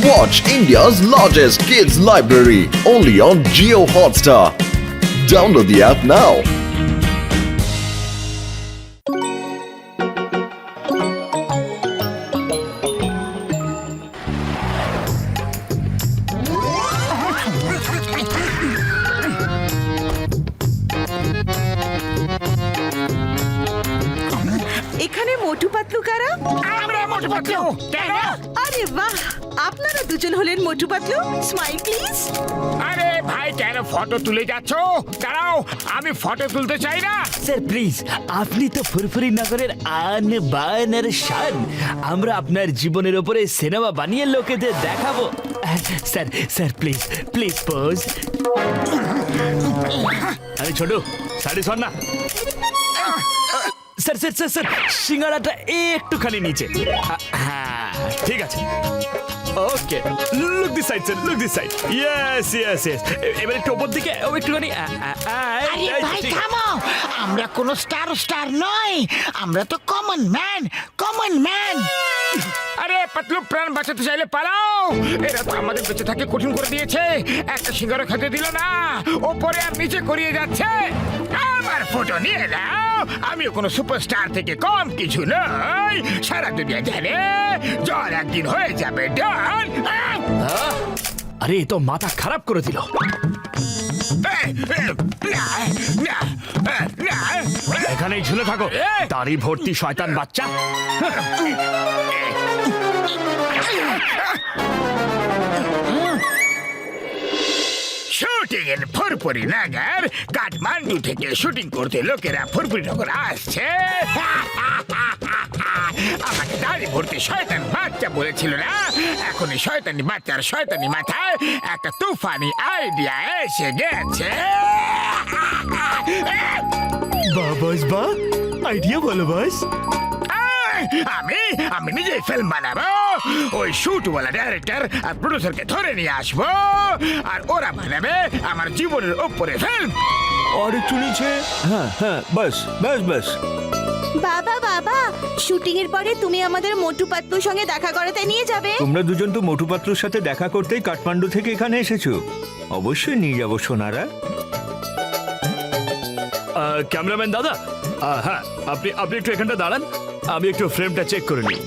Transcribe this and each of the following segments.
Watch India's largest kids library only on Jio Hotstar. Download the app now. এখানে মোটু পাতলু কারা? আমরা মোটু পাতলু। কেন? আরে বাহ, আপনারা দুজন হলেন মোটু পাতলু। Smile please. আরে ভাই কেন ফটো তুলে যাচ্ছ? দাঁড়াও, আমি ফটো তুলতে চাই না। স্যার প্লিজ, আপনি তো ফুরফুরি নগরের আন বান আর শান। আমরা আপনার জীবনের উপরে সিনেমা বানিয়ে লোকেদের দেখাবো। Sir sir please please pose. আরে ছোট সাড়ে সর না। স্যার স্যার স্যার স্যার সিঙ্গাড়াটা একটুখানি নিচে। হ্যাঁ ঠিক আছে। Okay, look this side sir, look this side. Yes yes yes. এবারে একটু ওপর দিকে একটুখানি। আরে ভাই থামো, আমরা কোনো স্টার নয়, আমরা তো কমন ম্যান। আরে পাতলু, প্রাণ বাঁচাতে চাইলে পালাও। এরা তো আমাদের বেঁচে থাকে কঠিন করে দিয়েছে। একটা সিঙ্গারা খেতে দিল না, ওপরে আর নিচে করিয়ে যাচ্ছে। আমার ফটো নিয়ে নাও, আমিও কোনো সুপারস্টার থেকে কম কিছু নই। সারা দুনিয়া জানে জল একদিন হয়ে যাবে ডন। আরে এ তো মাথা খারাপ করে দিল। এখানেই ঝুলে থাকো, দাড়ি ভর্তি শয়তান বাচ্চা। শুটিং এর ফুরফুরি নগর, কাঠমান্ডু থেকে শুটিং করতে লোকেরা ফুরফুরি নগর আসছে। আমাকে দাড়ি ভর্তি শয়তান বাচ্চা বলেছিল না? এখন এই শয়তানি বাচ্চার শয়তানি মাথায় একটা তুফানি আইডিয়া এসে গেছে। বাস বা আইডিয়া বলো বাস। আমি নিজেই ফিল্ম বানাবো। ওই শুটওয়ালা ডাইরেক্টর আর প্রডিউসারকে ধরে নিয়ে আসবো, আর ওরা বানাবে আমার জীবনের উপরে ফিল্ম। আর একটু নিচে। হ্যাঁ হ্যাঁ, বাস বাস বাস। বাবা বাবা, শুটিং এর পরে তুমি আমাদের মোটু পাতলুর সঙ্গে দেখা করাতে নিয়ে যাবে? তোমরা দুজন তো মোটু পাতলুর সাথে দেখা করতেই কাঠমান্ডু থেকে এখানে এসেছো। অবশ্যই নিয়ে যাবো সোনারা। ক্যামেরাম্যান দাদা, হ্যাঁ আপনি একটু এখানটা দাঁড়ান, আমি একটু ফ্রেমটা চেক করে নিই।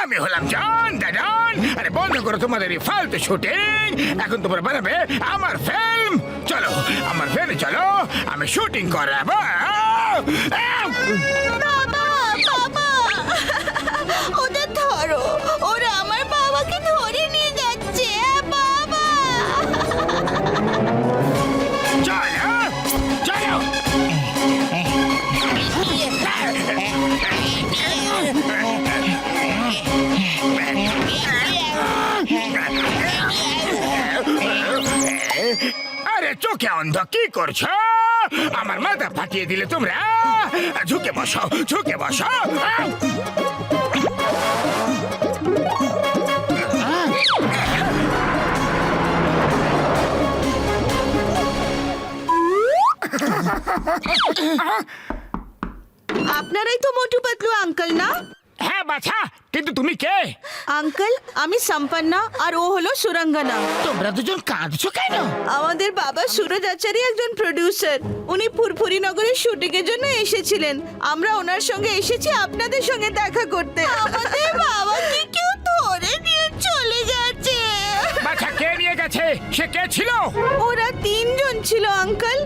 আমি হলাম জন দাদন। আরে বন্ধ করো তোমাদের এই ফালতু শুটিং, এখন তোমরা বানাবে আমার ফিল্ম। চলো আমার ফিল্মে চলো, আমি শুটিং করাবো। বাবা বাবা, ওদের ধরো, ওরা আমার বাবাকে ধরে নিয়ে যাচ্ছে। বাবা চলো চলো। আরে চোখে অন্ধ কি করছো? আমার মাথা ফাটিয়ে দিলে তোমরা। ঝুঁকে বসো, ঝুঁকে বসো। আপনারাই তো মোটু পাতলু আঙ্কেল না? হ্যাঁ বাছা, কিন্তু তুমি কে? আঙ্কেল, আমি সম্পন্না আর ও হলো সুরঙ্গনা। তোমরা দুজন কাঁদছো কেন? আমাদের বাবা সুরজ আচার্য একজন প্রডিউসার। উনি ফুরফুরি নগরের শুটিং এর জন্য এসেছিলেন। আমরা ওনার সঙ্গে এসেছি আপনাদের সঙ্গে দেখা করতে। আমাদের বাবাকে কেউ ধরে নিয়ে চলে গেছে। বাছা কে নিয়ে গেছে? সে কে ছিল? ওরা তিনজন ছিল আঙ্কেল।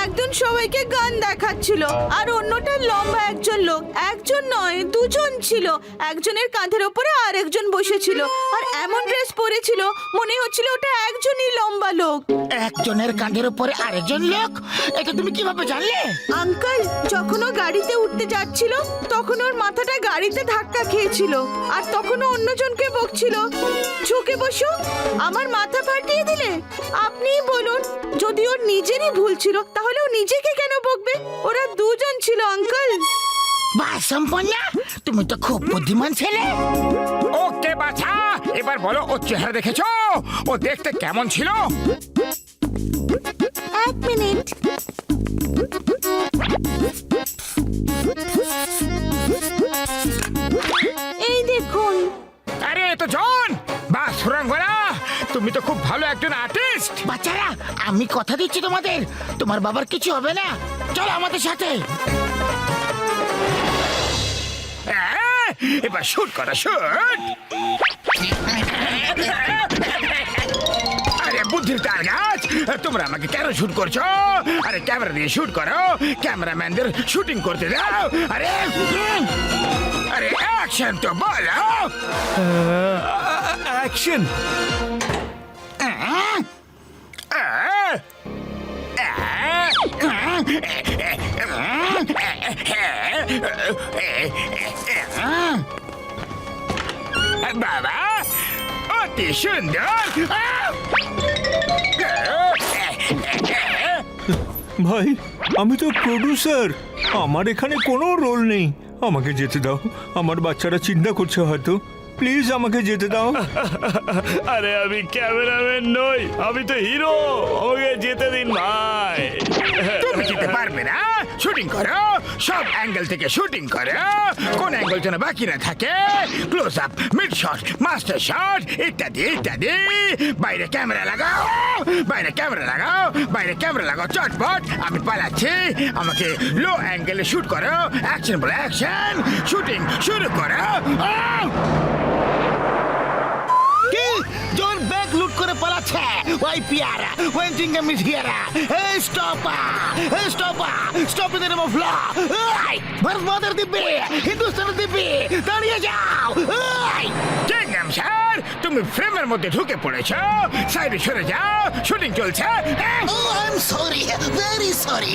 একজন সবাইকে গান দেখাচ্ছিল, আর অন্যটা লম্বা একজন লোক। একজন নয়, দুজন ছিল। একজনের কাঁধের ওপরে আরেকজন বসেছিল, আর এমন ড্রেস পরেছিল মনে হচ্ছিল ওটা একজনই লম্বা লোক। একজনের কাঁধের উপরে আরেকজন লোক? এটা তুমি কিভাবে জানলে? আঙ্কেল, যখন ও গাড়িতে উঠতে যাচ্ছিল তখন ওর মাথাটা গাড়িতে ধাক্কা খেয়েছিল, আর তখন ও অন্যজনকে বকছিল, ঝুঁকে বসো, আমার মাথা ফাটিয়ে দিলে। আপনিই বলুন, যদি ওর নিজেরই ভুল ছিল তাহলে ও নিজেকে কেন বকবে? ওরা দুজন ছিল আঙ্কেল। বাহ সম্পন্না, তুমি তো খুব বুদ্ধিমান ছেলে। ওকে বাছা, এবার বলো ওর চেহারা দেখেছো? ও দেখতে কেমন ছিল? এক মিনিট। এই দেখুন। আরে এ তো জন। বাহ সুরাঙ্গনা, তুমি তো খুব ভালো একজন আর্টিস্ট। বাচ্চারা, আমি কথা দিচ্ছি তোমাদের, তোমার বাবার কিছু হবে না। চলো আমাদের সাথে। এবার শুট করো, শুট। আরে বুদ্ধির তার গাছ, তোমরা আমাকে কেন শুট করছো? আরে ক্যামেরা দিয়ে শুট করো, ক্যামেরাম্যানদের শুটিং করতে দাও। আরে আরে অ্যাকশন তো বলো। অ্যাকশন। বাবা অতি সুন্দর। ভাই, আমি তো প্রডিউসার, আমার এখানে কোনো রোল নেই। আমাকে যেতে দাও, আমার বাচ্চারা চিন্তা করছে হয়তো। প্লিজ আমাকে যেতে দাও। আরে আমি ক্যামেরাম্যান নই, আমি তো হিরো, আমাকে যেতে দিন ভাই। তুমি যেতে পারবে না? শুটিং করো, সব অ্যাঙ্গেল থেকে শুটিং করো, কোন অ্যাঙ্গেল যেন বাকি না থাকে। Close up, mid shot, master shot ইত্যাদি ইত্যাদি। বাইরে ক্যামেরা লাগাও, বাইরে ক্যামেরা লাগাও, বাইরে ক্যামেরা লাগাও, চটপট। আমি পালাচ্ছি, আমাকে লো অ্যাঙ্গেলে শুট করো। অ্যাকশন বলে অ্যাকশন, শুটিং শুরু করো। কি জন ব্যাগ লুট করে পালাচ্ছে? ওই পিয়ারা, ওয়েন্টিং এ মিঠিয়ারা। এই স্টপা, এই স্টপা, stop in the name of law. এই ভারত মাতার দিব্যি, হিন্দুস্তানের দিব্যি, দাঁড়িয়ে যাও। এই কিংডম স্যার, তুমি ফ্রেমের মধ্যে ঢুকে পড়েছো, সাইডে সরে যাও, শুটিং চলছে। Oh I am sorry, very sorry.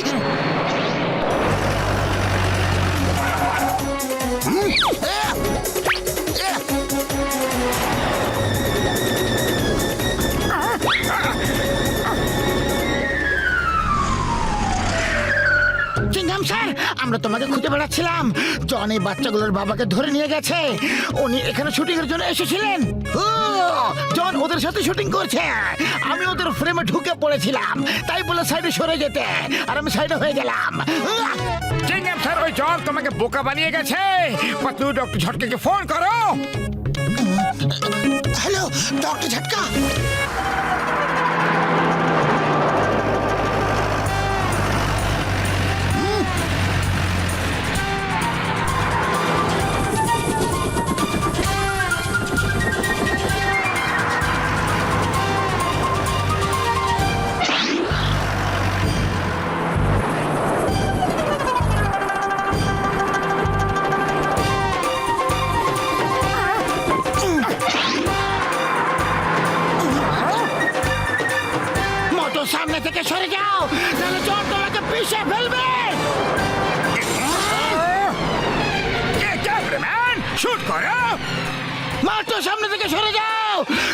Chingam sir, আমরা তোমাকে খুঁজে বেড়াচ্ছিলাম। জন এই বাচ্চাগুলোর বাবাকে ধরে নিয়ে গেছে। উনি এখানে শুটিং এর জন্য এসেছিলেন। ও, জন ওদের সাথে শুটিং করছে। আমি ওদের ফ্রেমে ঢুকে পড়েছিলাম, তাই বলে সাইডে সরে যেতে, আর আমি সাইডে হয়ে গেলাম। কিংডম স্যার, ওই জন তোমাকে বোকা বানিয়ে গেছে। পাতলু ডক্টর ঝটকাকে ফোন করো। Hello doctor Jhatka. সামনে থেকে সরে যাও, নাহলে জন তোমাকে পিষে ফেলবে। ক্যামেরাম্যান শুট করো। মাত্র সামনে থেকে সরে যাও,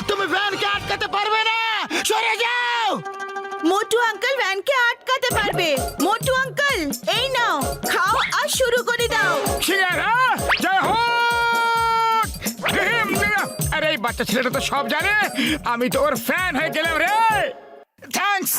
তুমি ভ্যানকে আটকাতে পারবে না। সরে যাও। মোটু আঙ্কেল ভ্যানকে আটকাতে পারবে। মোটু আঙ্কেল, এই নাও, খাও আর শুরু করে দাও। শিয়ারা জয় হো। আরে এই বাচ্চা ছেলেটা তো সব জানে, আমি তো ওর ফ্যান হয়ে গেলাম রে। থ্যাঙ্কস।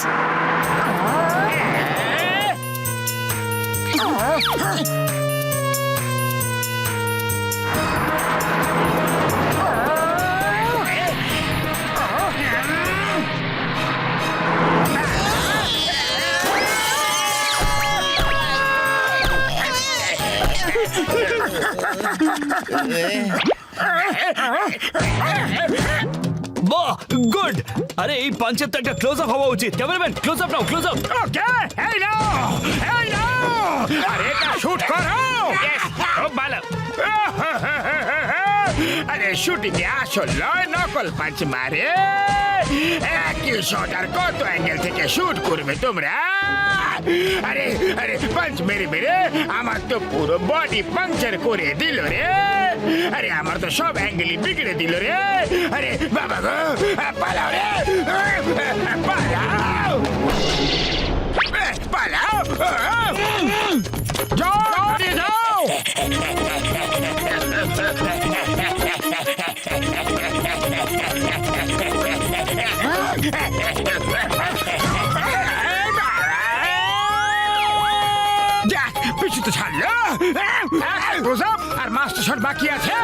বাহ, গুড। আরে এই পাঞ্চের তো একটা ক্লোজ আপ হওয়া উচিত। ক্যামেরাম্যান ক্লোজ আপ নাও, ক্লোজ আপ। ওকে, এই নাও, এই নাও। আরে এটা শুট করো। খুব ভালো। আরে শুটিং এ আসল নয়, নকল পাঁচ মারে। একই শট আর কত অ্যাঙ্গেল থেকে শুট করবে তোমরা? আরে আরে পাঁচ মেরে মেরে আমার তো পুরো বডি পাংচার করে দিল রে। আরে আমার তো সব অ্যাঙ্গেলই বিগড়ে দিল রে। আরে বাবা গো, পালাও রে, পালাও, পালাও। যাও, যাও। যাক পিছু তো ছাড়লো ক্লোজ আপ আর মাস্টার শট বাকি আছে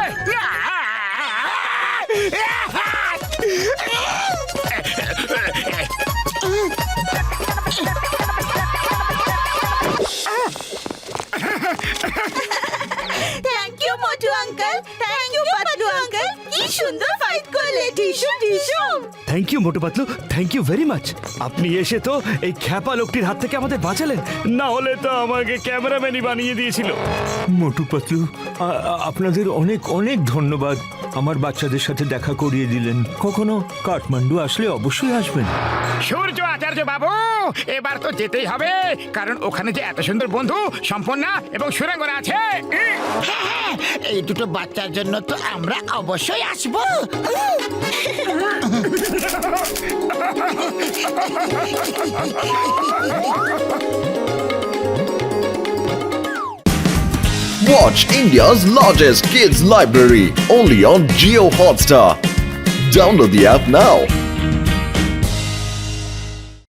thank you Motu uncle, thank you Patlu uncle, কি সুন্দর ফাইট করলে, টিসু টিসু। Thank you Motu Patlu, thank you very much. আপনি এসে তো এই খ্যাপা লোকটির হাত থেকে আমাদের বাঁচালেন, না হলে তো আমাকে ক্যামেরাম্যানই বানিয়ে দিয়েছিল। মোটু পাতলু আপনাদের অনেক অনেক ধন্যবাদ। আমার বাচ্চাদের সাথে দেখা করিয়ে দিলেন। কখনো কাঠমান্ডু আসলে অবশ্যই আসবেন। সূর্য আচার্য বাবু এবার তো যেতেই হবে, কারণ ওখানে যে এত সুন্দর বন্ধু সম্পন্না এবং সুরাঙ্গনা আছে। হ্যাঁ, এই দুটো বাচ্চার জন্য তো আমরা অবশ্যই আসবো। Watch India's largest kids library only on Geo Hotstar. Download the app now.